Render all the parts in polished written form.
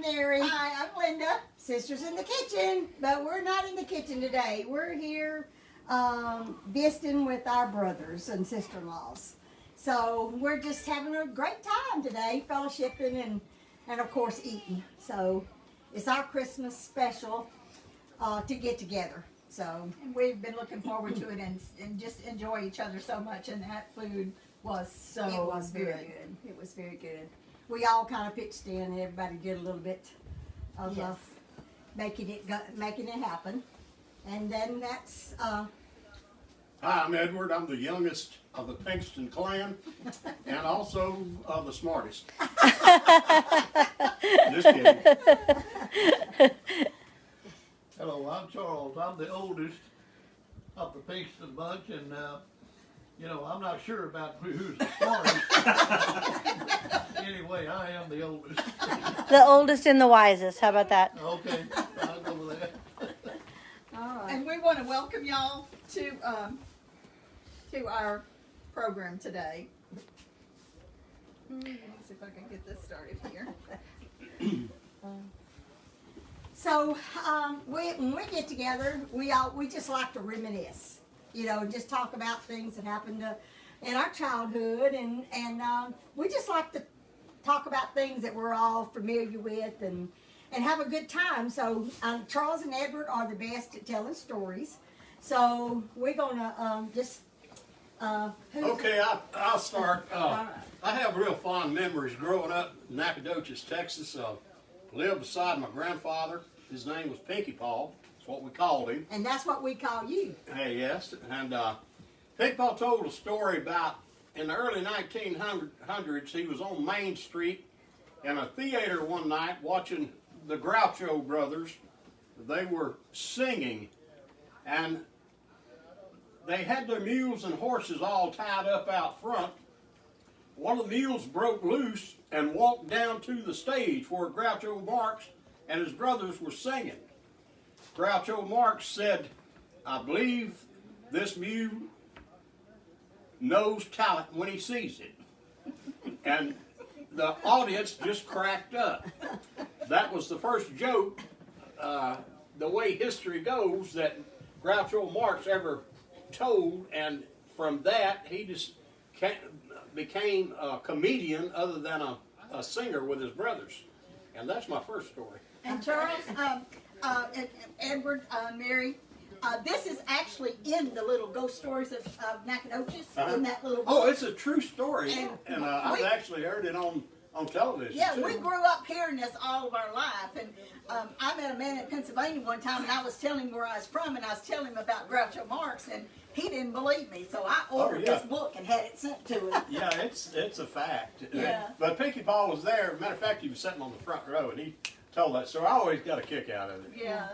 Mary. Hi, I'm Linda. Sisters in the kitchen, but we're not in the kitchen today. We're here visiting with our brothers and sister-in-laws. So we're just having a great time today, fellowshipping and of course eating. So it's our Christmas special to get together. So We've been looking forward to it and just enjoy each other so much, and that food was so it was good. very good. It was very good. We all kind of pitched in, and everybody did a little bit of Yes. making it happen. And then that's Hi, I'm Edward. I'm the youngest of the Pinkston clan and also the smartest. Just kidding. Hello, I'm Charles. I'm the oldest of the Pinkston bunch, and I'm not sure about who's the smartest. Anyway, I am the oldest. The oldest and the wisest. How about that? Okay, I'll go with that. all right. And we want to welcome y'all to our program today. Let me see if I can get this started here. So when we get together, we just like to reminisce, just talk about things that happened in our childhood, and we just like to talk about things that we're all familiar with and have a good time. So Charles and Edward are the best at telling stories. So we're gonna Okay, I'll start. right. I have real fond memories growing up in Nacogdoches, Texas. Lived beside my grandfather. His name was Pinky Paul. That's what we called him. And that's what we call you. Hey, yes. And Pinky Paul told a story about in the early 1900s, he was on Main Street in a theater one night watching the Groucho brothers. They were singing, and they had their mules and horses all tied up out front. One of the mules broke loose and walked down to the stage where Groucho Marx and his brothers were singing. Groucho Marx said, "I believe this mule knows talent when he sees it." And the audience just cracked up. That was the first joke, the way history goes, that Groucho Marx ever told, and from that he just became a comedian other than a singer with his brothers. And that's my first story. And Charles, Edward, Mary, this is actually in the little ghost stories of Nacogdoches, in that little book. Oh, it's a true story, And I've actually heard it on television. Yeah, too. we grew up hearing this all of our life, and I met a man in Pennsylvania one time, and I was telling him where I was from, and I was telling him about Groucho Marx, and he didn't believe me, so I ordered yeah. this book and had it sent to him. Yeah, it's a fact. Yeah. But Pinky Paul was there. Matter of fact, he was sitting on the front row, and he told that story. I always got a kick out of it. Yeah.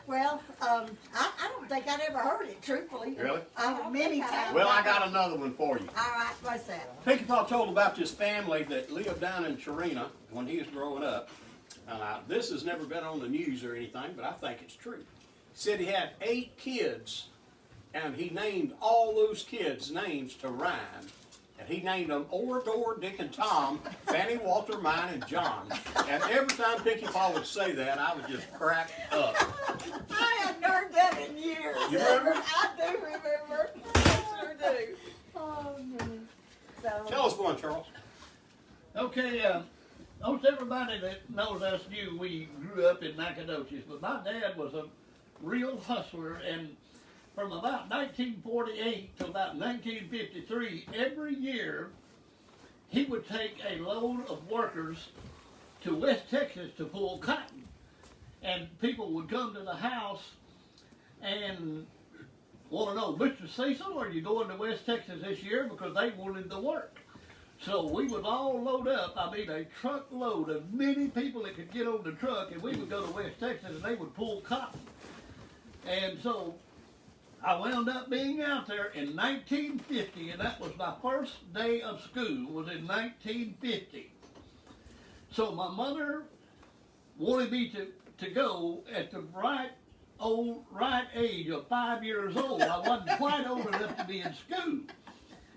Well, I don't think I'd ever heard it, truthfully. Really? Many times. Well, I got another one for you. All right, what's that? Pinky Paul told about this family that lived down in Chirena when he was growing up. This has never been on the news or anything, but I think it's true. He said he had 8 kids, and he named all those kids' names to rhyme. And he named them Orador, Dick, and Tom, Fanny, Walter, mine, and John. And every time Pinky Paul would say that, I would just crack up. I hadn't heard that in years. You remember? I do remember. I sure do. Oh, goodness. So, Tell us one, Charles. Okay, most everybody that knows us knew we grew up in Nacogdoches, but my dad was a real hustler, and from about 1948 to about 1953, every year he would take a load of workers to West Texas to pull cotton. And people would come to the house and want to know, "Mr. Cecil, are you going to West Texas this year?" Because they wanted the work. So we would all load up, a truckload of many people that could get on the truck, and we would go to West Texas and they would pull cotton. And so I wound up being out there in 1950, and that was my first day of school, was in 1950. So my mother wanted me to go at the right age of 5 years old. I wasn't quite old enough to be in school.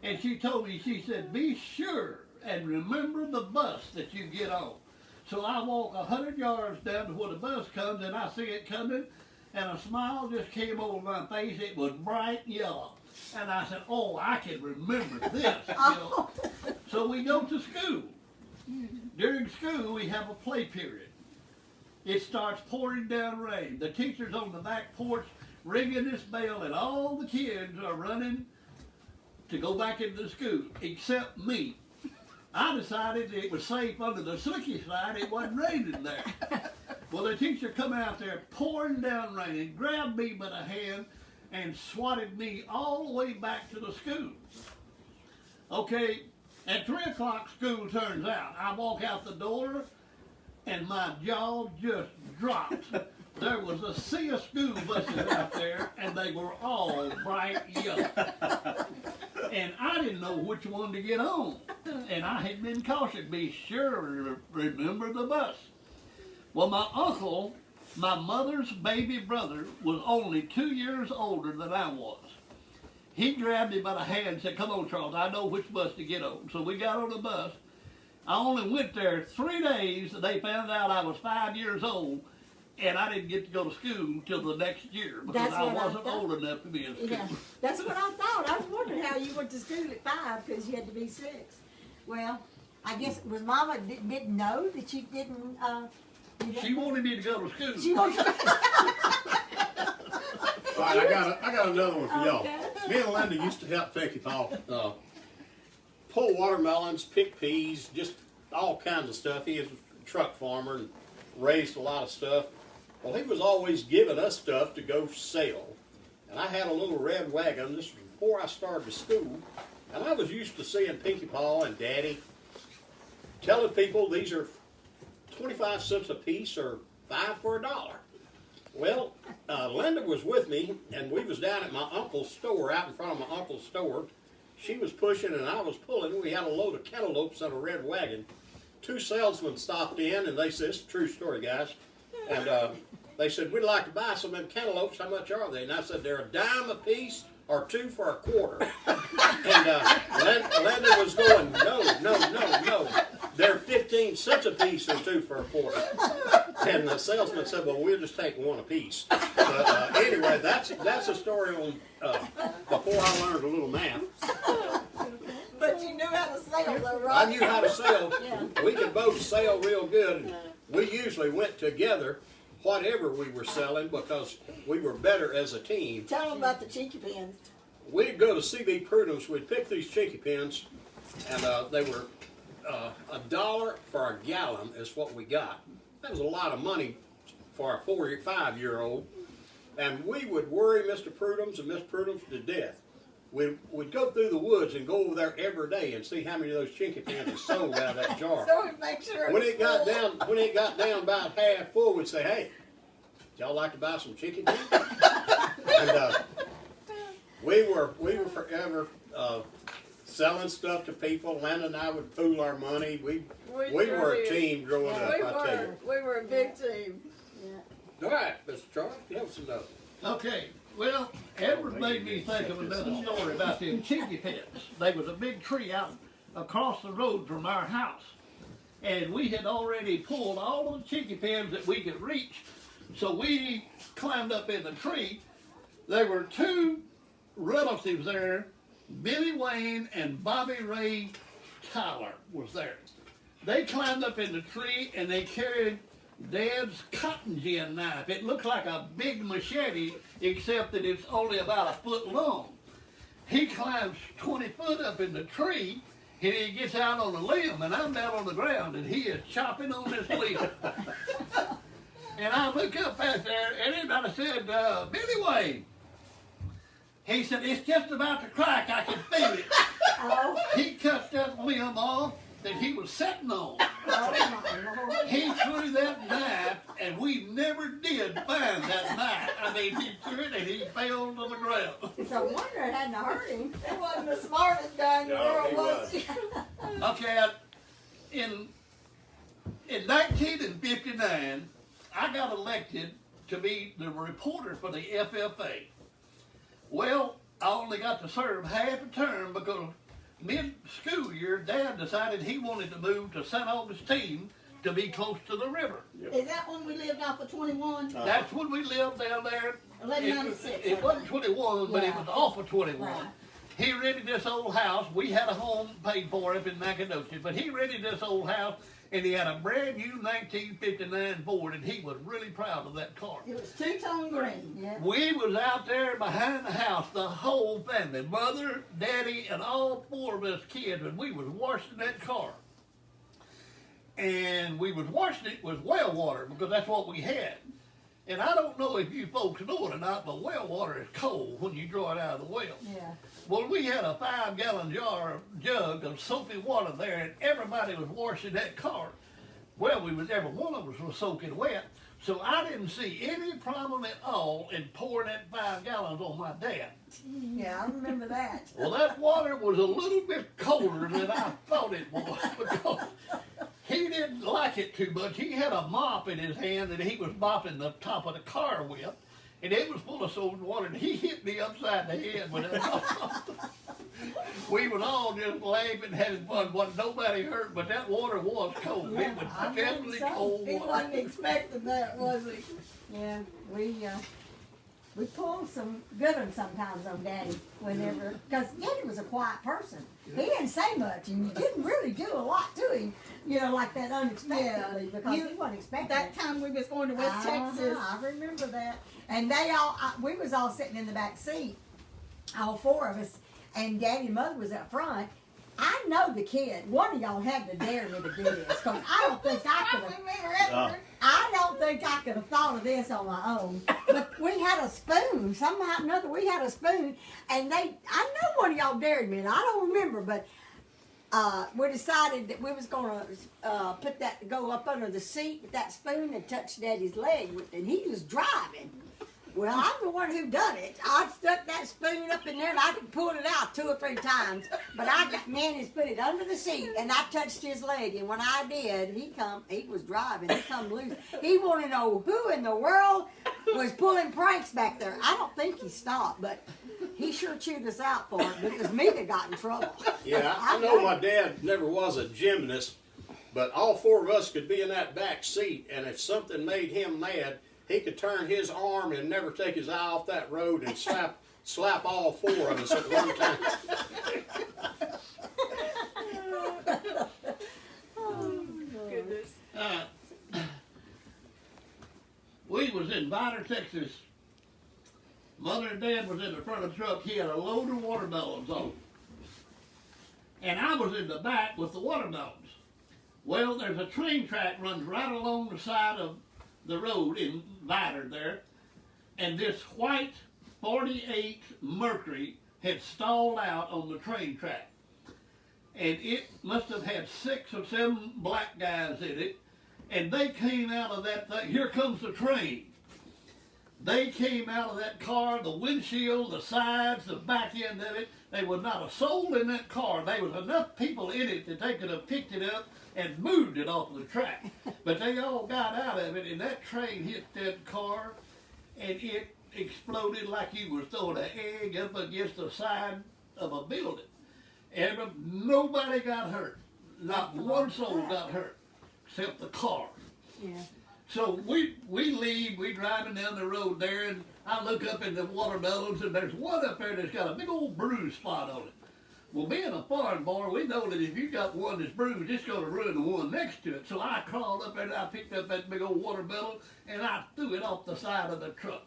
And she told me, she said, "Be sure and remember the bus that you get on." So I walk 100 yards down to where the bus comes, and I see it coming, and a smile just came over my face. It was bright yellow. And I said, oh, I can remember this. You know. So we go to school. During school, we have a play period. It starts pouring down rain. The teacher's on the back porch ringing this bell, and all the kids are running to go back into the school, except me. I decided it was safe under the slicky side. It wasn't raining there. Well, the teacher come out there pouring down rain and grabbed me by the hand and swatted me all the way back to the school. Okay, at 3 o'clock school turns out. I walk out the door and my jaw just dropped. There was a sea of school buses out there and they were all bright yellow. And I didn't know which one to get on. And I had been cautioned, be sure to remember the bus. Well, my uncle, my mother's baby brother, was only 2 years older than I was. He grabbed me by the hand and said, come on, Charles, I know which bus to get on. So we got on the bus. I only went there 3 days. They found out I was 5 years old, and I didn't get to go to school until the next year because I wasn't old enough to be in school. Yeah, that's what I thought. I was wondering how you went to school at 5 because you had to be 6. Well, I guess it was Mama didn't know that you didn't. She wanted me to go to school. She wanted All right, I got another one for y'all. Okay. Me and Linda used to help Pinky Paul pull watermelons, pick peas, just all kinds of stuff. He is a truck farmer and raised a lot of stuff. Well, he was always giving us stuff to go sell. And I had a little red wagon. This was before I started school. And I was used to seeing Pinky Paul and Daddy telling people these are 25 cents a piece or 5 for $1. Well, Linda was with me, and we was down at my uncle's store, out in front of my uncle's store. She was pushing, and I was pulling. We had a load of cantaloupes on a red wagon. 2 salesmen stopped in, and they said, it's a true story, guys. And they said, we'd like to buy some of them cantaloupes. How much are they? And I said, they're a dime a piece or 2 for $0.25. And Linda was going, no. They're 15 cents a piece or 2 for $0.25. And the salesman said, well, we'll just take 1 a piece. But anyway, that's a story on before I learned a little math. But you knew how to sell though, right? I knew how to sell. Yeah. We could both sell real good. And we usually went together, whatever we were selling, because we were better as a team. Tell them about the cheeky pins. We'd go to CB Prudence, we'd pick these chinky pins, and they were $1 for a gallon is what we got. That was a lot of money for a 4 or 5-year-old. And we would worry Mr. Prudence and Miss Prudence to death. We'd go through the woods and go over there every day and see how many of those chinky pins are sold out of that jar. So we make sure When it got down about half full, we'd say, hey, y'all like to buy some chinky pins? And we were forever selling stuff to people. Linda and I would pool our money. We were a team growing up, I tell you. We were a big team. All right, Mr. Charles, give us another. Okay, well, Edward made me think of another story about them chinky pins. There was a big tree out across the road from our house. And we had already pulled all of the chinky pins that we could reach. So we climbed up in the tree. There were 2 relatives there, Billy Wayne and Bobby Ray Tyler was there. They climbed up in the tree and they carried Dad's cotton gin knife. It looked like a big machete, except that it's only about a foot long. He climbs 20 foot up in the tree, and he gets out on a limb, and I'm down on the ground, and he is chopping on this limb. And I look up out there, and everybody said, Billy Wayne. He said, it's just about to crack, I can feel it. Oh, He cut that limb off that he was sitting on. oh my Lord. He threw that knife, and we never did find that knife. I mean, he threw it and he fell to the ground. It's a wonder it hadn't hurt him. He wasn't the smartest guy in the No, world, he was he? Okay, in 1959, I got elected to be the reporter for the FFA. Well, I only got to serve half a term because mid-school year, Dad decided he wanted to move to St. Augustine to be close to the river. Is that when we lived off of 21? That's when we lived down there. 1196. It wasn't 21, but it was off of 21. Right. He rented this old house. We had a home paid for up in Nacogdoches, but he rented this old house, and he had a brand new 1959 Ford, and he was really proud of that car. It was two-tone green. Yeah. We was out there behind the house, the whole family, mother, daddy, and all 4 of us kids, and we was washing that car. And we was washing it with well water because that's what we had. And I don't know if you folks know it or not, but well water is cold when you draw it out of the well. Yeah. Well, we had a 5-gallon jug of soapy water there, and everybody was washing that car. Well, every one of us was soaking wet, so I didn't see any problem at all in pouring that 5 gallons on my dad. Yeah, I remember that. Well, that water was a little bit colder than I thought it was because he didn't like it too much. He had a mop in his hand that he was mopping the top of the car with, and it was full of soap and water, and he hit me upside the head with it. We was all just laughing, having fun. Wasn't nobody hurt, but that water was cold. It was I definitely think so. cold He water. wasn't expecting that, was he? Yeah, we pulled some good ones sometimes on Daddy whenever, because Daddy was a quiet person. He didn't say much, and you didn't really do a lot to him, like that unexpectedly, because he wasn't expecting That it. time we was going to West Texas. I remember that. And we was all sitting in the back seat, all 4 of us, and Daddy and Mother was up front. I know the kid. One of y'all had to dare me to do this, because I don't think I could have. I don't think I could have thought of this on my own. But we had a spoon. Somehow or another, we had a spoon. And I know one of y'all dared me, and I don't remember, but we decided that we was going to go up under the seat with that spoon and touch Daddy's leg with it. And he was driving. Well, I'm the one who done it. I stuck that spoon up in there and I pulled it out 2 or 3 times. But I managed to put it under the seat and I touched his leg. And when I did, he was driving. He come loose. He wanted to know who in the world was pulling pranks back there. I don't think he stopped, but he sure chewed us out for it. But it was me that got in trouble. Yeah, I know my dad never was a gymnast, but all 4 of us could be in that back seat, and if something made him mad, he could turn his arm and never take his eye off that road and slap all 4 of us at one time. We was in Vidor, Texas. Mother and Dad was in the front of the truck. He had a load of watermelons on. And I was in the back with the watermelons. Well, there's a train track runs right along the side of the road in Vidor there. And this white 48 Mercury had stalled out on the train track. And it must have had 6 or 7 black guys in it. And they came out of that thing. Here comes the train. They came out of that car, the windshield, the sides, the back end of it. There was not a soul in that car. There was enough people in it that they could have picked it up and moved it off the track. But they all got out of it, and that train hit that car, and it exploded like you was throwing an egg up against the side of a building. And nobody got hurt. Not one soul got hurt, except the car. Yeah. So we leave, we driving down the road there, and I look up in the watermelons, and there's one up there that's got a big old bruise spot on it. Well, being a farm boy, we know that if you got one that's bruised, it's going to ruin the one next to it. So I crawled up there, and I picked up that big old watermelon, and I threw it off the side of the truck.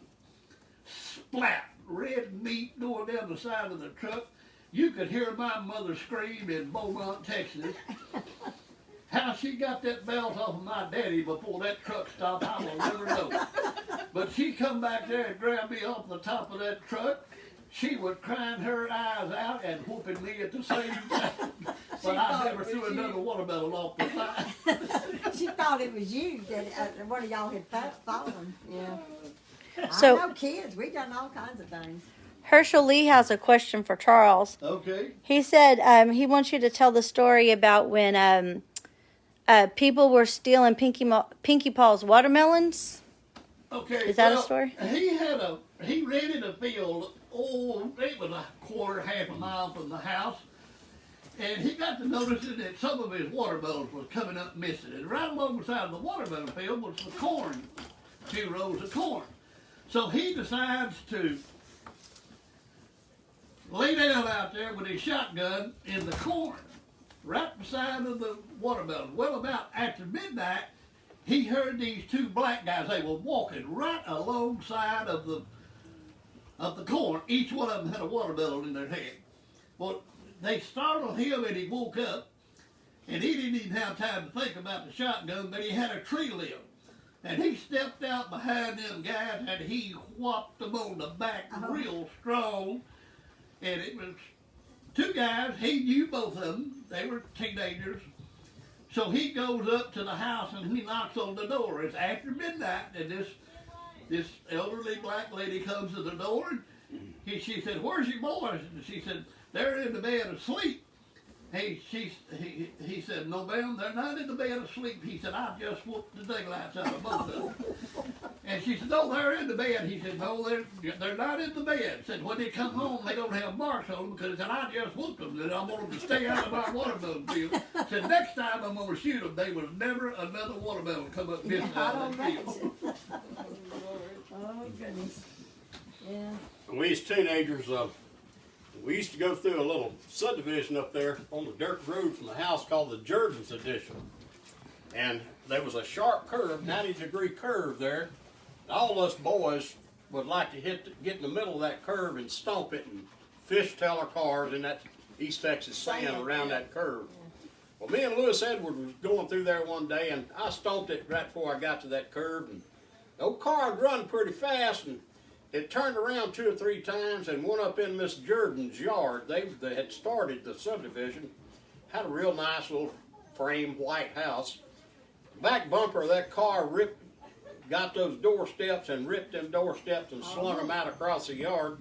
Splat! Red meat going down the side of the truck. You could hear my mother scream in Beaumont, Texas. How she got that belt off of my daddy before that truck stopped, I will never know. But she come back there and grabbed me off the top of that truck. She was crying her eyes out and whooping me at the same time. But I never threw another watermelon off the side. She thought it was you that one of y'all had fallen. Yeah. So- I know kids. We done all kinds of things. Herschel Lee has a question for Charles. Okay. He said he wants you to tell the story about when people were stealing Pinky Paul's watermelons. Okay. Is that a story? He rented a field. Oh, it was a quarter, half a mile from the house. And he got to noticing that some of his watermelons was coming up missing. And right alongside the watermelon field was the corn, a few rows of corn. So he decides to lay down out there with his shotgun in the corn, right beside of the watermelon. Well, about after midnight, he heard these two black guys. They were walking right alongside of the corn. Each one of them had a watermelon in their hand. Well, they startled him and he woke up, and he didn't even have time to think about the shotgun, but he had a tree limb. And he stepped out behind them guys and he whopped them on the back real strong. And it was two guys, he knew both of them, they were teenagers. So he goes up to the house and he knocks on the door. It's after midnight, and this elderly black lady comes to the door, and she said, "Where's your boys?" And she said, "They're in the bed asleep." He said, "No, ma'am, they're not in the bed asleep." He said, "I just whooped the daylights out of both of them." And she said, "No, they're in the bed." He said, "No, they're not in the bed." Said, "When they come home, they don't have marks on them because I just whooped them, and I want them to stay out of my watermelon field." Said, "Next time I'm going to shoot them, they was never another watermelon come up missing out of that field." Oh, goodness. Yeah. We as teenagers, we used to go through a little subdivision up there on the dirt road from the house called the Jordan's Edition. And there was a sharp curve, 90-degree curve there. All us boys would like to get in the middle of that curve and stomp it and fishtail our cars in that East Texas sand around that curve. Well, me and Lewis Edward was going through there one day, and I stomped it right before I got to that curve. And the old car had run pretty fast, and it turned around 2 or 3 times and went up in Miss Jordan's yard. They had started the subdivision, had a real nice little frame white house. Back bumper of that car got those doorsteps and ripped them doorsteps and slung them out across the yard.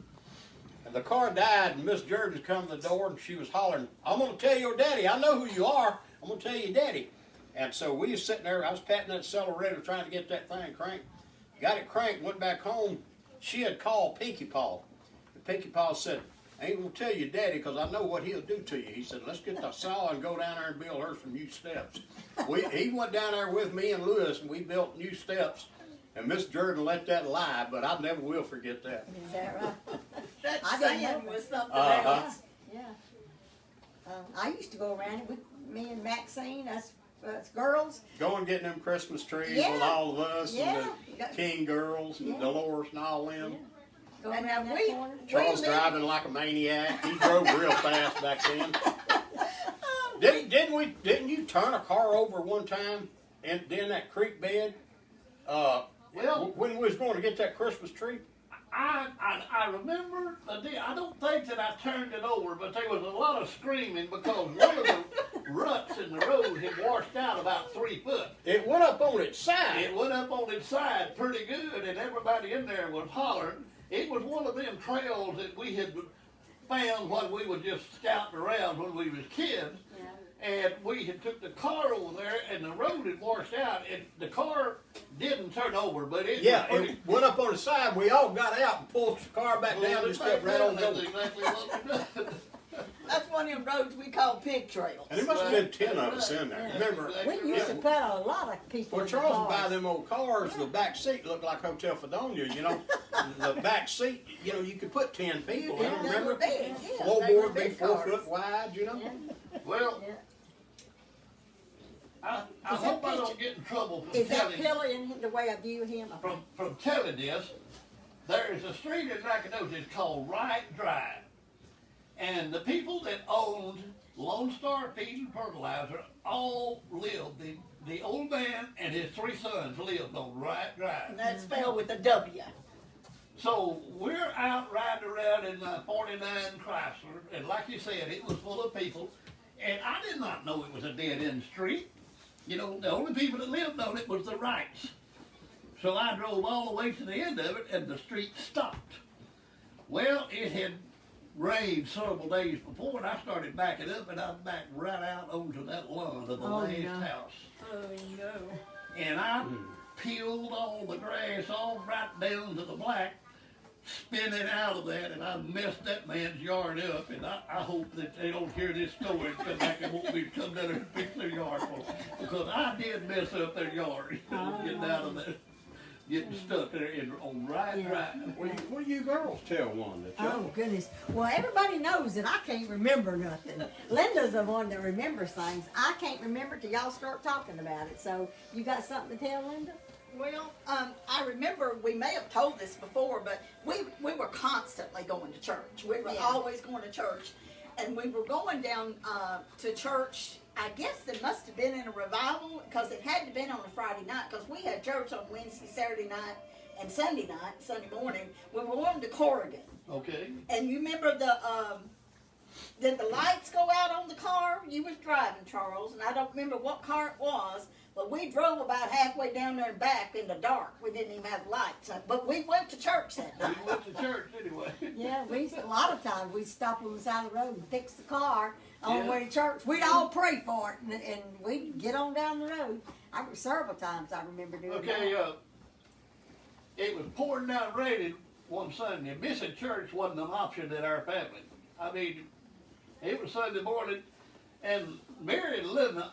And the car died, and Miss Jordan come to the door and she was hollering, "I'm going to tell your daddy. I know who you are. I'm going to tell your daddy." And so we was sitting there. I was patting that accelerator trying to get that thing cranked. Got it cranked, went back home. She had called Pinky Paw. And Pinky Paw said, "I ain't going to tell your daddy because I know what he'll do to you." He said, "Let's get the saw and go down there and build her some new steps." He went down there with me and Lewis, and we built new steps. And Miss Jordan let that lie, but I never will forget that. Is that right? That I didn't sand know. was something Uh-huh. else. Yeah. I used to go around it with me and Maxine, us girls. Going getting them Christmas trees Yeah. with all of us Yeah. and the King girls and Yeah. Dolores and all them. Go And around now that corner. Charles lived- driving like a maniac. He drove real fast back then. Didn't you turn a car over one time in that creek bed? Well, When we was going to get that Christmas tree? I remember the day. I don't think that I turned it over, but there was a lot of screaming because one of the ruts in the road had washed out about 3 foot. It went up on its side. It went up on its side pretty good, and everybody in there was hollering. It was one of them trails that we had found when we were just scouting around when we was kids. And we had took the car over there, and the road had washed out, and the car didn't turn over, but it Yeah, was pretty. it went up on the side. We all got out and pulled the car back down and stepped right on That's over. exactly what we done. That's one of them roads we call pig trails. And there must have been 10 of us in there. Remember, We used to put a lot of people when in the Charles would buy cars. them old cars, the back seat looked like Hotel Fredonia, you know. The back seat, you know, you could put 10 people in them, They were remember? big, yeah. They were Floorboard be big 4 cars. foot wide, you know. Well, Yeah. I Is that hope I don't picture- get in trouble from Is that telling, Pilly in the way I view him? from telling this. There is a street in Nacogdoches called Wright Drive. And the people that owned Lone Star Feed and Fertilizer all lived. The old man and his 3 sons lived on Wright Drive. And that's spelled with a W. So we're out riding around in my 49 Chrysler, and like you said, it was full of people. And I did not know it was a dead-end street. You know, the only people that lived on it was the Wrights. So I drove all the way to the end of it, and the street stopped. Well, it had rained several days before, and I started backing up, and I backed right out onto that lawn of the last house. Oh, no. And I peeled all the grass all right down to the black, spinning out of that, and I messed that man's yard up, and I hope that they don't hear this story and come back and want me to come down there and fix their yard for them, because I did mess up their yard, getting out of that, getting stuck there on right. Well, you girls tell one that you Oh goodness. Well, everybody knows that I can't remember nothing. Linda's the one that remembers things. I can't remember till y'all start talking about it. So you got something to tell, Linda? Well, I remember we may have told this before, but we were constantly going to church. We were Yeah. always going to church. And we were going down to church. I guess it must have been in a revival, because it had to have been on a Friday night, because we had church on Wednesday, Saturday night, and Sunday morning. We were going to Corrigan. Okay. And you remember did the lights go out on the car? You was driving, Charles, and I don't remember what car it was, but we drove about halfway down there and back in the dark. We didn't even have lights, but we went to church that night. We went to church anyway. Yeah, a lot of times we'd stop on the side of the road and fix the car on the Yeah. way to church. We'd all pray for it, and we'd get on down the road. Several times I remember doing Okay, that. it was pouring down raining one Sunday, and missing church wasn't an option in our family. I mean, it was Sunday morning, and Mary and Linda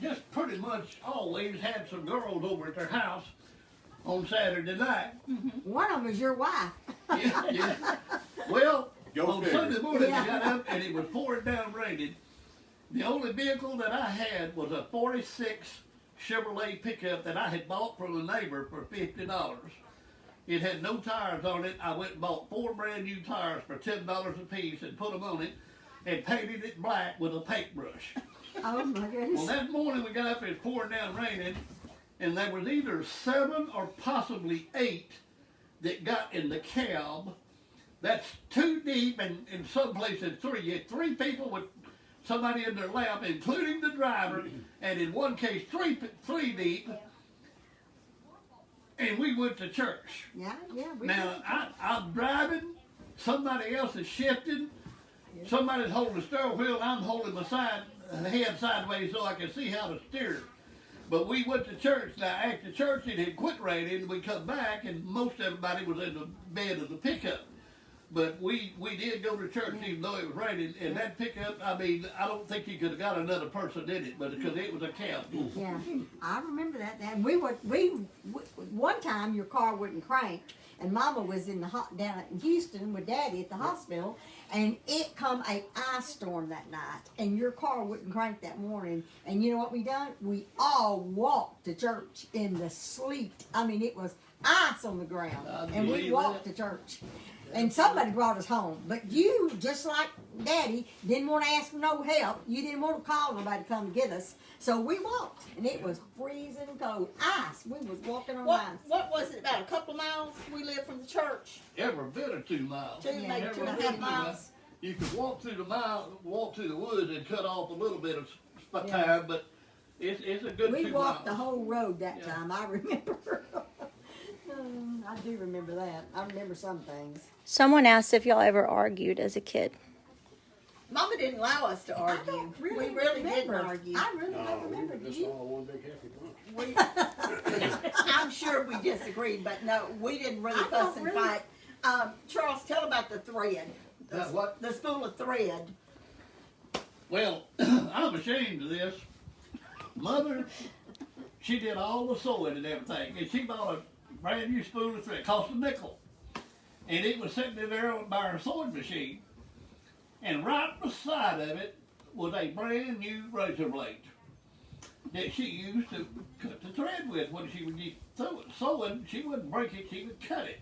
just pretty much always had some girls over at their house on Saturday night. One of them is your wife. Yeah. Well, Go on figure. Sunday morning Yeah. we got up and it was pouring down raining. The only vehicle that I had was a 46 Chevrolet pickup that I had bought from a neighbor for $50. It had no tires on it. I went and bought 4 brand new tires for $10 a piece and put them on it and painted it black with a paintbrush. Oh my goodness. Well, that morning we got up and it was pouring down raining, and there was either 7 or possibly 8 that got in the cab. That's 2 deep, and in some places 3. You had 3 people with somebody in their lap, including the driver, and in one case 3 deep. And we went to church. Yeah. Now I'm driving, somebody else is shifting, somebody's holding the steering wheel, and I'm holding my head sideways so I can see how to steer. But we went to church. Now after church it had quit raining, we come back and most everybody was in the bed of the pickup. But we did go to church even though it was raining, and that pickup, I mean, I don't think you could have got another person in it, but because it was a cab. Yeah, I remember that. And we one time your car wouldn't crank, and Mama was in down in Houston with Daddy at the hospital, and it come a ice storm that night, and your car wouldn't crank that morning. And you know what we done? We all walked to church in the sleet. I mean, it was ice on the ground, I and we believe walked that. to church. And somebody brought us home. But you, just like Daddy, didn't want to ask for no help. You didn't want to call nobody to come get us. So we walked. And it was freezing cold. Ice. We was walking on ice. What was it, about a couple miles we lived from the church? Every bit of 2 miles. Maybe Every 2.5 bit of 2 miles. You could walk through the woods and cut off a little bit of time, but it's a good 2 We miles. walked the whole road that Yeah. time. I remember. I do remember that. I remember some things. Someone asked if y'all ever argued as a kid. Mama didn't allow us to I argue. don't We really really didn't remember. argue. I really No, don't we remember. were Do just you? all one big happy bunch. I'm sure we disagreed, but no, we didn't really I fuss don't and really- fight. Charles, tell about the thread. What? The spool of thread. Well, I'm ashamed of this. Mother, she did all the sewing and everything, and she bought a brand new spool of thread. It cost a nickel. And it was sitting in there by her sewing machine. And right beside of it was a brand new razor blade that she used to cut the thread with when she would get sewing. She wouldn't break it, she would cut it.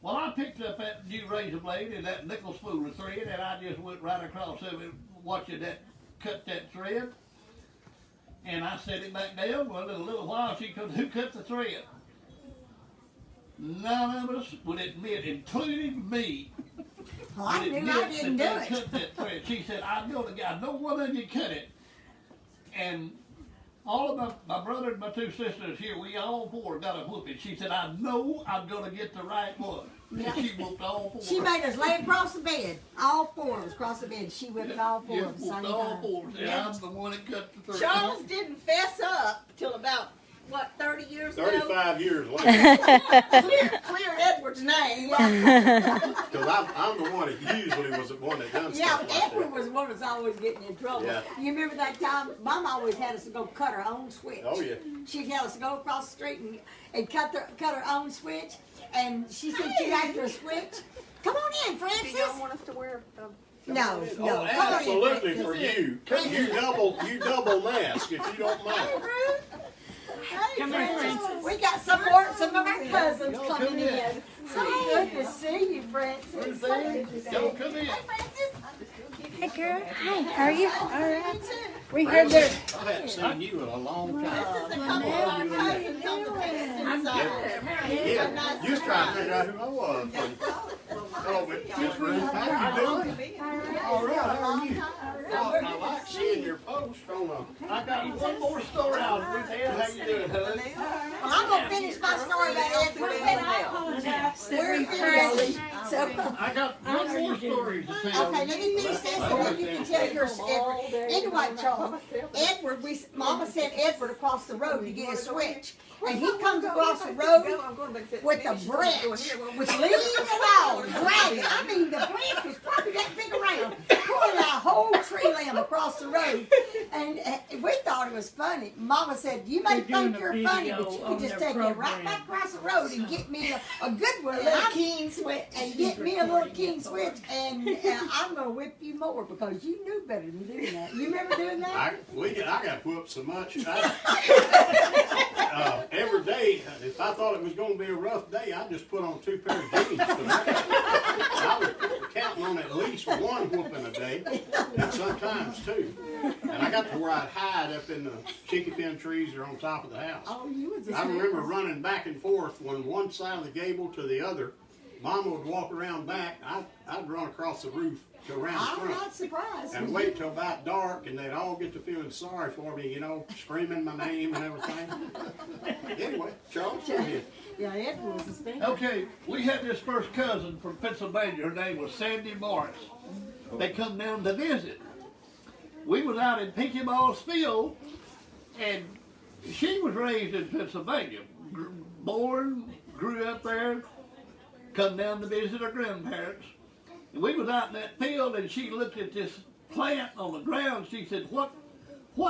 Well, I picked up that new razor blade and that nickel spool of thread, and I just went right across of it, watching that cut that thread. And I set it back down. Well, in a little while, she could, who cut the thread? None of us would admit, including me. Well, I would knew admit I didn't do that they it. cut that thread. She said, I know one of you cut it. And all of my brother and my 2 sisters here, we all 4 got a whooping. She said, I know I'm going to get the right one. Yeah. And she whooped all 4. She made us lay across the bed. All 4 of us across the bed. She whipped all 4 Yeah, at the same whooped all time. 4. And Yeah. I'm the one that cut the thread. Charles didn't fess up till about what, 30 years ago? 35 years later. Clear Edward's name. Because I'm the one that usually was the one that done Yeah, stuff like Edward that. was the one that's always getting in trouble. Yeah. You remember that time? Mom always had us to go cut her own switch. Oh, yeah. She'd have us to go across the street and cut her own switch. And she said she liked her switch. Come on in, Do Francis. y'all want us to wear No, Oh, no. Come on in, absolutely Francis. for you. You double mask if you don't mind. Hey, Francis. We got some of our cousins Y'all coming come in. in. So good to see you, Francis. Where's So they? good to see Y'all you. come in. Hey, Francis. Hey, girl. Hi. How are you? All right. You too. We heard there. I haven't seen you in a long time. This is a couple of our cousins on the Pinkston side. Yeah, you was trying to figure out who I was. Oh, but just Ruth, how you doing? All right, how are you? I like seeing your post on I got one more story out. Ruth Ann, how you doing, honey? Well, I'm gonna finish my story about Edward. I apologize. We're finished. So, I got one more story to tell. okay, let me finish this and then you can tell yours, Edward. Anyway, Charles, Edward, Mama sent Edward across the road to get a switch. And he comes across the road with a branch, with leaves and all, dragging. I mean, the branch was probably that big around, pulling a whole tree limb across the road. And we thought it was funny. Mama said, you may think you're funny, but you can just take it right back across the road and get me a good one. Little keen switch. And get me a little king switch, and I'm gonna whip you more because you knew better than doing that. You remember doing that? I got whooped so much. Every day, if I thought it was going to be a rough day, I just put on 2 pairs of jeans. I was counting on at least one whooping a day, and sometimes 2. And I got to where I'd hide up in the chicken pin trees or on top of the house. Oh, you was a I remember running back and forth from one side of the gable to the other. Mama would walk around back. I'd run across the roof to around the I'm front. not surprised. And wait till about dark, and they'd all get to feeling sorry for me, you know, screaming my name and everything. Anyway, Charles, go ahead. Yeah, Edward was a stinker. Okay, we had this first cousin from Pennsylvania. Her name was Sandy Morris. They come down to visit. We was out in Pinky Ball's field, and she was raised in Pennsylvania. Born, grew up there, come down to visit her grandparents. And we was out in that field, and she looked at this plant on the ground. She said, what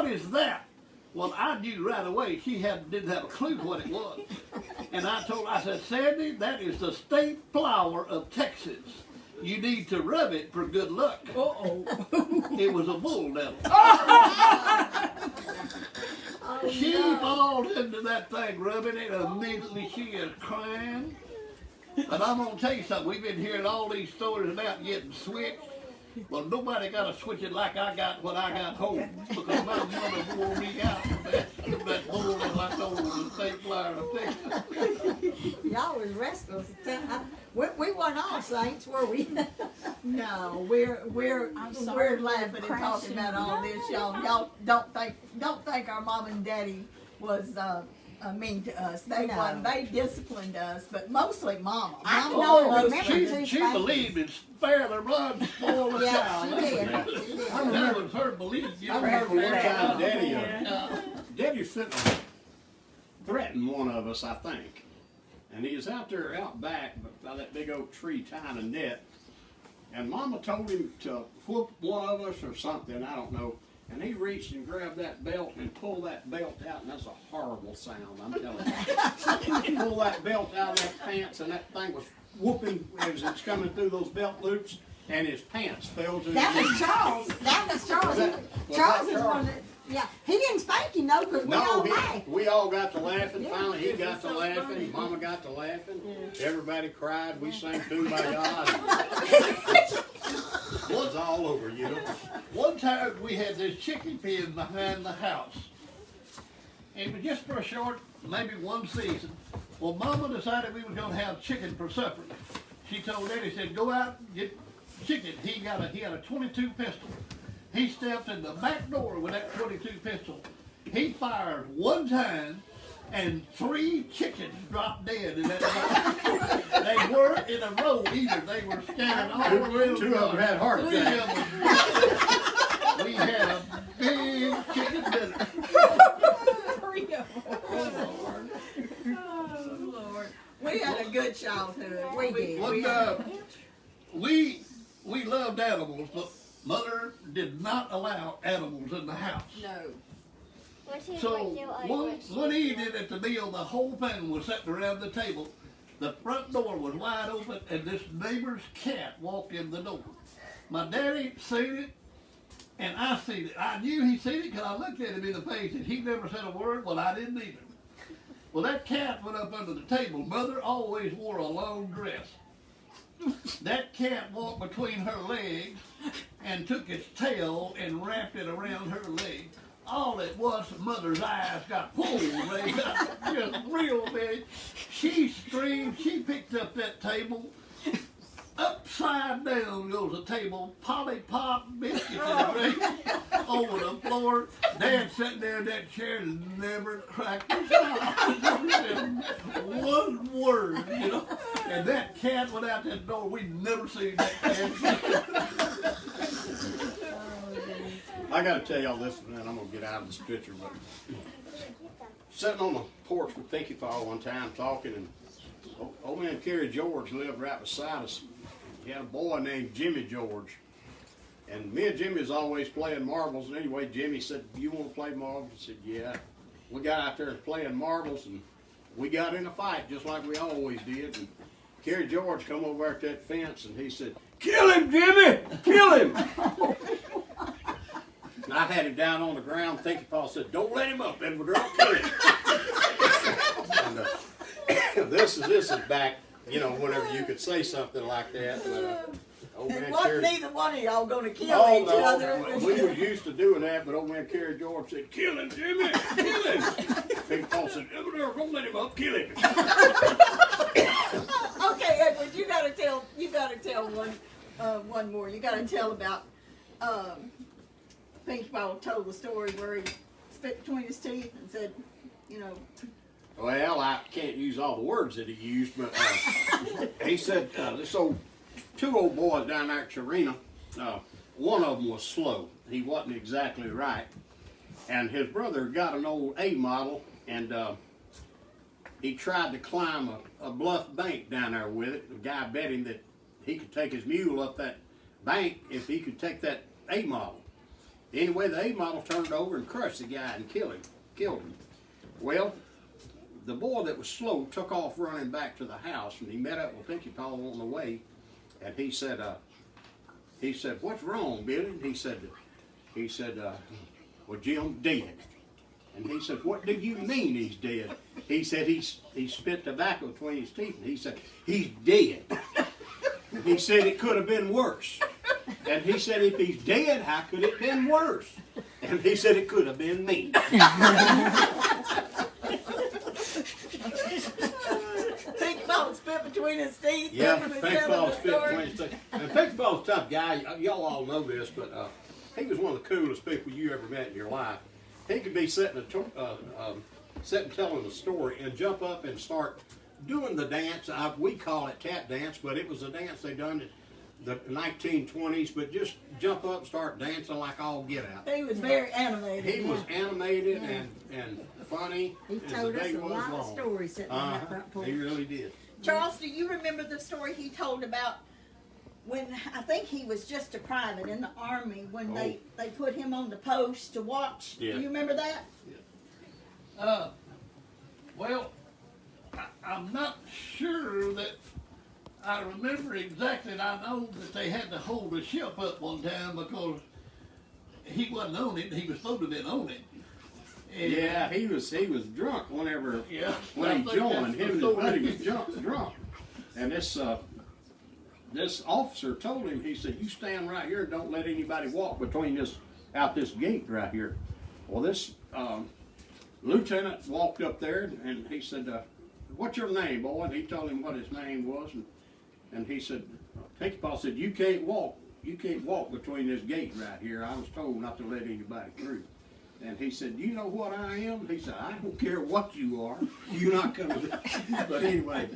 is that? Well, I knew right away. She didn't have a clue what it was. And I told her, I said, Sandy, that is the state flower of Texas. You need to rub it for good luck. Uh-oh. It was a bull devil. She falls into that thing, rubbing it, immediately she is crying. But I'm going to tell you something. We've been hearing all these stories about getting switched. Well, nobody got to switch it like I got when I got home. Because my mother wore me out with that bull in my nose and state flower of Texas. Y'all was restless. We weren't all saints, were we? No, we're laughing and talking about all this, y'all. Y'all don't think our mom and daddy was mean to us. They No. They disciplined us, but mostly mama. I Mama know, was remember mostly- She believed in spare the rod, spoil the Yeah, child. she did. She did. That was her belief. You I remember one time Yeah. Daddy threatened one of us, I think. And he was out back by that big oak tree tying a net. And Mama told him to whoop one of us or something, I don't know. And he reached and grabbed that belt and pulled that belt out, and that's a horrible sound, I'm telling you. He pulled that belt out of that pants, and that thing was whooping as it's coming through those belt loops, and his pants fell to his That was knees. Charles. That was Charles. Charles is one that, yeah. He didn't spank him though, because we all laughed. We all got to laughing. Finally, he got to laughing. Mama got to laughing. Everybody cried. We sang Kumbaya. It was all over, you know. One time we had this chicken pen behind the house. And it was just for a short, maybe one season. Well, Mama decided we were going to have chicken for supper. She told Daddy, said, go out and get chicken. He had a 22 pistol. He stepped in the back door with that 22 pistol. He fired one time, and 3 chickens dropped dead in that house. They weren't in a row either. They were scattered all around. 2 of them had heart 3 attacks. of them. We had a big chicken dinner. 3 of them. childhood. We did. We loved animals, but Mother did not allow animals in the house. No. So one evening at the meal, the whole family was sitting around the table. The front door was wide open, and this neighbor's cat walked in the door. My daddy seen it, and I seen it. I knew he seen it because I looked at him in the face, and he never said a word. Well, I didn't either. Well, that cat went up under the table. Mother always wore a long dress. That cat walked between her legs and took its tail and wrapped it around her leg. All it was, Mother's eyes got full. They got just real big. She screamed. She picked up that table. Upside down goes the table. Polly Pop biscuits and grapes over the floor. Dad sat there in that chair and never cracked his eye. One word, you know. And that cat went out that door. We'd never seen that cat. I gotta tell y'all this, man. I'm gonna get out of the stretcher, but sitting on the porch with Pinky Paw one time talking, and old man Kerry George lived right beside us. He had a boy named Jimmy George, and me and Jimmy was always playing marbles. And anyway, Jimmy said, "You want to play marbles?" I said, "Yeah." We got out there playing marbles, and we got in a fight just like we always did. And Kerry George come over at that fence, and he said, "Kill him, Jimmy! Kill him!" And I had him down on the ground. Pinky Paw said, "Don't let him up, Edward, or I'll kill him." And this is back, you know, whenever you could say something like that. But, old man And wasn't Kerry, neither one of y'all going to kill oh each other? no, we was used to doing that, but old man Kerry George said, "Kill him, Jimmy, kill him." Pinky Paw said, "Edward, don't let him up, kill him." Okay, Edward, you got to tell one more. You got to tell about Pinky Paw told the story where he spit between his teeth and said, you know. Well, I can't use all the words that he used, but he said, so two old boys down there at Charina, one of them was slow. He wasn't exactly right. And his brother got an old A model, and he tried to climb a bluff bank down there with it. The guy bet him that he could take his mule up that bank if he could take that A model. Anyway, the A model turned over and crushed the guy and killed him. Well, the boy that was slow took off running back to the house, and he met up with Pinky Paw on the way, and he said, "What's wrong, Billy?" And he said, "Well, Jim, dead." And he said, "What do you mean he's dead?" He said, he spit tobacco between his teeth, and he said, "He's dead." And he said, "It could have been worse." And he said, "If he's dead, how could it have been worse?" And he said, "It could have been me." Pinky Paw spit between his teeth. Yeah, That was Pinky telling Paw the spit story. between his teeth. And Pinky Paw's a tough guy. Y'all all know this, but he was one of the coolest people you ever met in your life. He could be sitting telling a story and jump up and start doing the dance. We call it tap dance, but it was a dance they done in the 1920s, but just jump up and start dancing like all get out. He was very animated. He was animated and funny He as told the us day a was lot of long. stories sitting on that front porch. He really did. Charles, do you remember the story he told about when, I think he was just a private in the Army, when they put him on the post to watch? Yeah. Do you remember that? Well, I'm not sure that I remember exactly. And I know that they had to hold the ship up one time because he wasn't on it. He was supposed to have been on it. And, Yeah, he was drunk whenever Yeah, when I he think joined. that's Him and the his buddy story. was drunk. And this officer told him, he said, "You stand right here and don't let anybody walk between this gate right here." Well, this lieutenant walked up there and he said, "What's your name, boy?" And he told him what his name was, and he said, Pinky Paw said, "You can't walk between this gate right here. I was told not to let anybody through." And he said, "You know what I am?" He said, "I don't care what you are. You're not coming." But anyway,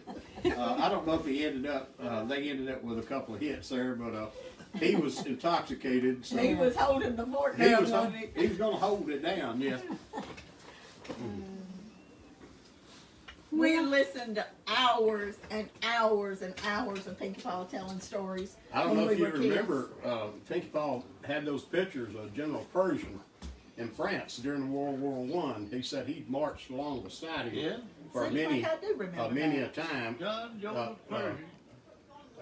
I don't know if they ended up with a couple of hits there, but he was intoxicated. So He was holding the fort he down, was wasn't he? going to hold it down, yeah. We listened to hours and hours and hours of Pinkie Paul telling stories. I don't know when if we you were kids. remember, Pinkie Paul had those pictures of General Pershing in France during World War One. He said he'd marched along beside him Yeah. for Seems many, like I do remember many that. a time. John Pershing.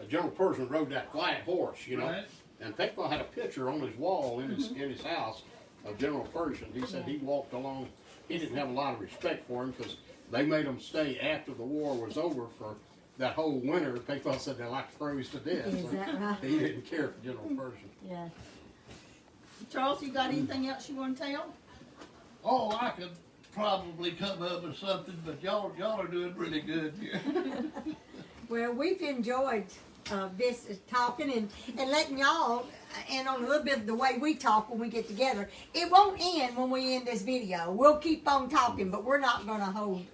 General Pershing rode that white horse, you know. Right. And Pinkie Paul had a picture on his wall in his house of General Pershing. He said he walked along. He didn't have a lot of respect for him because they made him stay after the war was over for that whole winter. Pinkie Paul said they like froze to death. Is So that right? he didn't care for General Pershing. Yeah. Charles, you got anything else you want to tell? Oh, I could probably come up with something, but y'all are doing really good here. Well, we've enjoyed this talking and letting y'all in on a little bit of the way we talk when we get together. It won't end when we end this video. We'll keep on talking, but we're not going to hold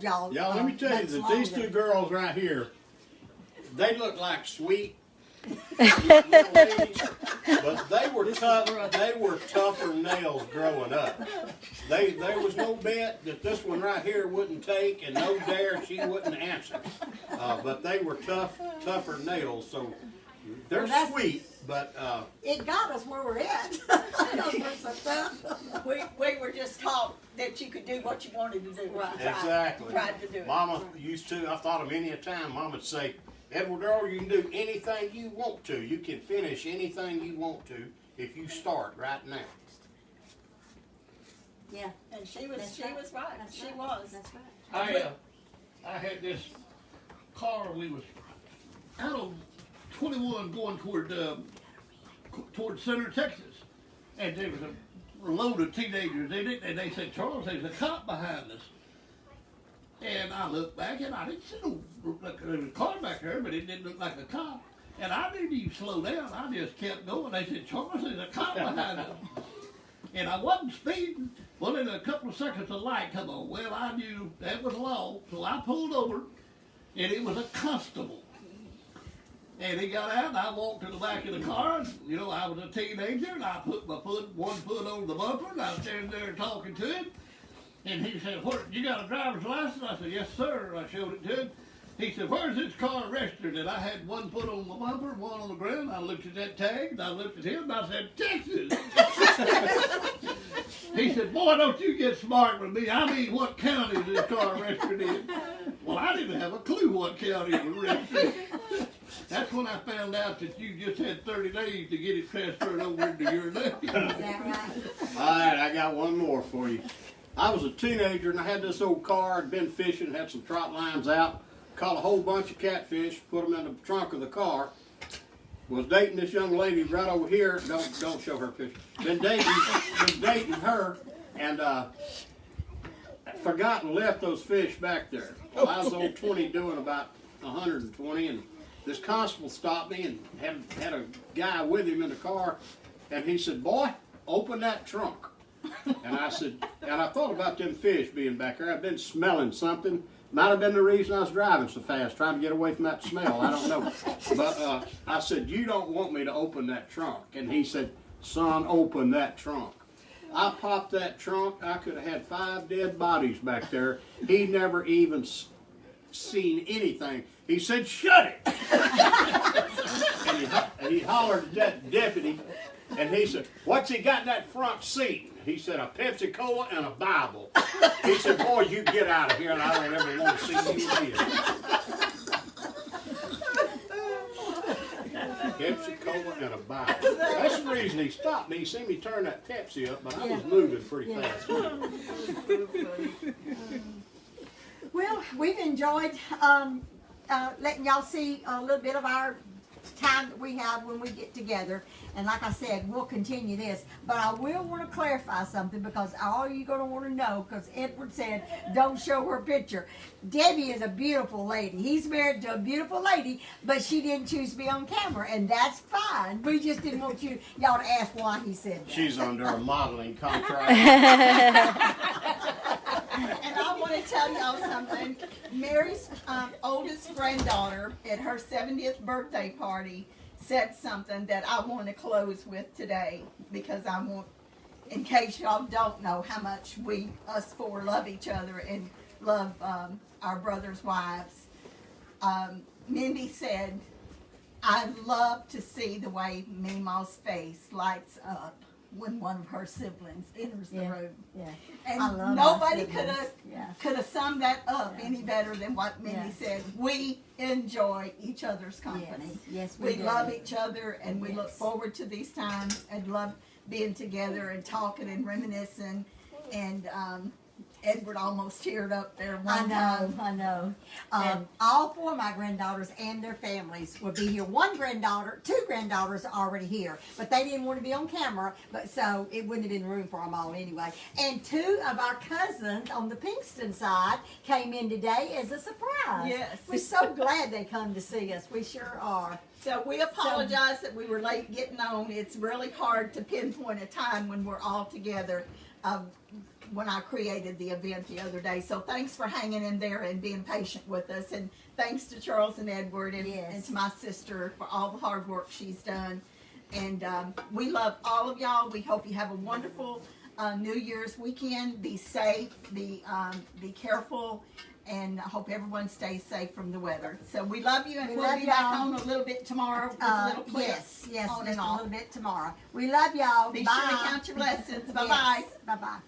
y'all. Y'all, let me tell you much that these longer. two girls right here, they look like sweet little ladies, but they were tough. They were tougher nails growing up. There was no bet that this one right here wouldn't take, and no dare she wouldn't answer. But they were tougher nails. So they're Well, that's- sweet, but It got us where we're at. Because we're so tough. We were just taught that you could do what you wanted to do. Right. exactly. Tried to do it. Mama used to. I thought of many a time. Mama would say, "Edward Earl, you can do anything you want to. You can finish anything you want to if you start right now." Yeah. And she was That's she right. was right. That's She right. was. That's right. I had this car. We was out on 21 going toward Center, Texas, and there was a load of teenagers in it, and they said, "Charles, there's a cop behind us." And I looked back, and I didn't see there was a car back there, but it didn't look like a cop. And I didn't even slow down. I just kept going. They said, "Charles, there's a cop behind us." And I wasn't speeding. Well, then a couple of seconds of light come on. Well, I knew that was law, so I pulled over, and it was a constable. And he got out, and I walked to the back of the car. And, you know, I was a teenager, and I put my one foot on the bumper, and I was standing there talking to him. And he said, "What, you got a driver's license?" I said, "Yes, sir." I showed it to him. He said, "Where's this car registered?" And I had one foot on the bumper, one on the ground. I looked at that tag, and I looked at him, and I said, "Texas." He said, "Boy, don't you get smart with me. I mean, what county is this car registered in?" Well, I didn't have a clue what county it was registered in. That's when I found out that you just had 30 days to get it transferred over into your name. Is that right? All right, I got one more for you. I was a teenager and I had this old car. I'd been fishing, had some trot lines out, caught a whole bunch of catfish, put them in the trunk of the car. Was dating this young lady right over here. Don't show her picture. Been dating her, and forgot and left those fish back there. Well, I was old 20 doing about 120, and this constable stopped me and had a guy with him in the car, and he said, "Boy, open that trunk." And I said, and I thought about them fish being back there. I've been smelling something. Might have been the reason I was driving so fast, trying to get away from that smell. I don't know. But I said, "You don't want me to open that trunk." And he said, "Son, open that trunk." I popped that trunk. I could have had 5 dead bodies back there. He never even seen anything. He said, "Shut it." And he hollered at that deputy. And he said, "What's he got in that front seat?" He said, "A Pepsi-Cola and a Bible." He said, "Boy, you get out of here, and I don't ever want to see you again." Pepsi-Cola and a Bible. That's the reason he stopped me. He seen me turn that Pepsi up, but I was moving pretty fast. Well, we've enjoyed letting y'all see a little bit of our time that we have when we get together. And like I said, we'll continue this. But I will want to clarify something, because all you're going to want to know, because Edward said, don't show her picture. Debbie is a beautiful lady. He's married to a beautiful lady, but she didn't choose to be on camera, and that's fine. We just didn't want y'all to ask why he said that. She's under a modeling contract. And I want to tell y'all something. Mary's oldest granddaughter at her 70th birthday party said something that I want to close with today, because I want, in case y'all don't know how much us four love each other and love our brothers' wives. Mindy said, "I love to see the way Meemaw's face lights up when one of her siblings enters the room." Yeah. And I love nobody our siblings. could have summed that up Yeah. any better than what Mindy Yeah. said. We enjoy each other's company. Yes, We do. love each other, and we look Yes. forward to these times and love being together and talking and reminiscing. And Edward almost teared up there one time. I know. And- All four of my granddaughters and their families will be here. One granddaughter, two granddaughters are already here, but they didn't want to be on camera, but so it wouldn't have been room for them all anyway. And two of our cousins on the Pinkston side came in today as a surprise. Yes. We're so glad they come to see us. We sure are. So we apologize that we were late getting on. It's really hard to pinpoint a time when we're all together. When I created the event the other day. So thanks for hanging in there and being patient with us. And thanks to Charles and Edward and, Yes. and to my sister for all the hard work she's done. And we love all of y'all. We hope you have a wonderful New Year's weekend. Be safe, be careful, and I hope everyone stays safe from the weather. So we love you, and We we'll love be back y'all. on a little bit tomorrow with little clips Yes, on just and a off. little bit tomorrow. We love y'all. Be Bye. sure to count your blessings. Bye-bye. Yes. Bye-bye.